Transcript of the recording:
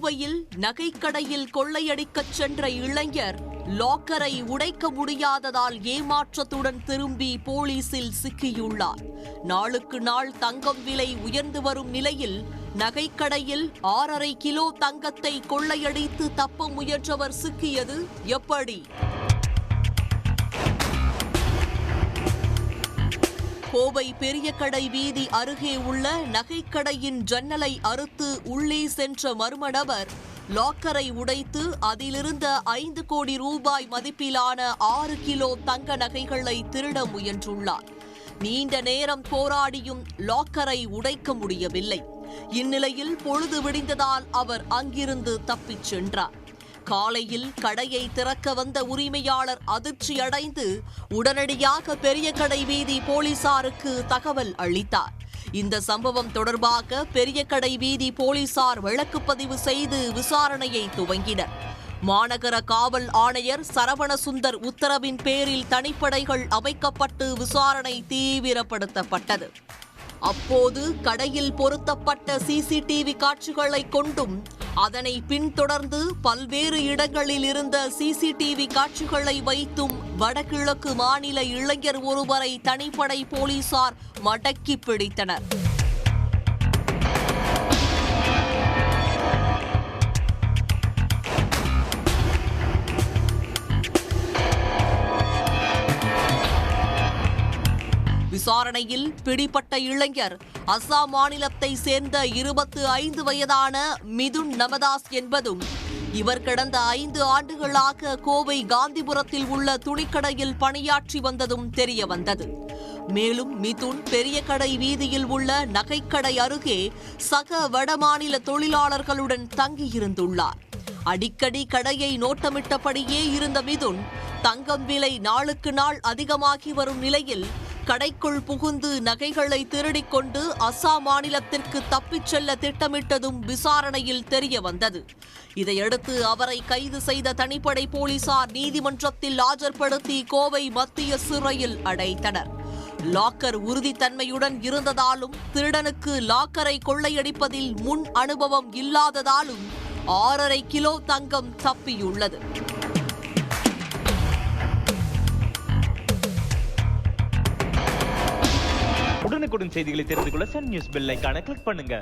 கோவையில் நகைக்கடையில் கொள்ளையடிக்கச் சென்ற இளைஞர் லாக்கரை உடைக்க முடியாததால் ஏமாற்றத்துடன் திரும்பி போலீசில் சிக்கியுள்ளார். நாளுக்கு நாள் தங்கம் விலை உயர்ந்து வரும் நிலையில் நகைக்கடையில் 6.5 கிலோ தங்கத்தை கொள்ளையடித்து தப்ப முயன்றவர் சிக்கியது எப்படி? கோவை பெரியகடை வீதி அருகே உள்ள நகைக்கடையின் ஜன்னலை அறுத்து உள்ளே சென்ற மர்ம நபர் லாக்கரை உடைத்து அதிலிருந்த 5 கோடி ரூபாய் மதிப்பிலான 6 கிலோ தங்க நகைகளை திருட முயன்றுள்ளார். நீண்ட நேரம் போராடியும் லாக்கரை உடைக்க முடியவில்லை. இந்நிலையில் பொழுது விடிந்ததால் அவர் அங்கிருந்து தப்பிச் சென்றார். காலையில் கடையை திறக்க வந்த உரிமையாளர் அதிர்ச்சியடைந்து உடனடியாக பெரியகடை வீதி போலீசாருக்கு தகவல் அளித்தார். இந்த சம்பவம் தொடர்பாக பெரியகடை வீதி போலீசார் வழக்குப்பதிவு செய்து விசாரணையை துவங்கினர். மாநகர காவல் ஆணையர் சரவணசுந்தர் உத்தரவின் பேரில் தனிப்படைகள் அமைக்கப்பட்டு விசாரணை தீவிரப்படுத்தப்பட்டது. அப்போது கடையில் பொருத்தப்பட்ட சிசிடிவி காட்சிகளை கொண்டும் அதனை பின்தொடர்ந்து பல்வேறு இடங்களில் இருந்த சிசிடிவி காட்சிகளை வைத்தும் வடகிழக்கு மாநில இளைஞர் ஒருவரை தனிப்படை போலீசார் மடக்கி பிடித்தனர். விசாரணையில் பிடிப்பட்ட இளைஞர் அசாம் மாநிலத்தை சேர்ந்த 25 வயதான மிதுன் நமதாஸ் என்பதும் இவர் கடந்த 5 ஆண்டுகளாக கோவை காந்திபுரத்தில் உள்ள துணிக்கடையில் பணியாற்றி வந்ததும் தெரியவந்தது. மேலும் மிதுன் பெரியகடை வீதியில் உள்ள நகைக்கடை அருகே சக வடமாநில தொழிலாளர்களுடன் தங்கியிருந்துள்ளார். அடிக்கடி கடையை நோட்டமிட்டபடியே இருந்த மிதுன் தங்கம் விலை நாளுக்கு நாள் அதிகமாகி வரும் நிலையில் கடைக்குள் புகுந்து நகைகளை திருடிக் கொண்டு அசாம் மாநிலத்திற்கு தப்பிச் செல்ல திட்டமிட்டதும் விசாரணையில் தெரிய வந்தது. இதையடுத்து அவரை கைது செய்த தனிப்படை போலீசார் நீதிமன்றத்தில் ஆஜர்படுத்தி கோவை மத்திய சிறையில் அடைத்தனர். லாக்கர் உறுதித்தன்மையுடன் இருந்ததாலும் திருடனுக்கு லாக்கரை கொள்ளையடிப்பதில் முன் அனுபவம் இல்லாததாலும் 6.5 கிலோ தங்கம் தப்பியுள்ளது. உடனுக்குடன் செய்திகளை தெரிந்து கொள்ள சன் நியூஸ் பெல் ஐகானை கிளிக் பண்ணுங்க.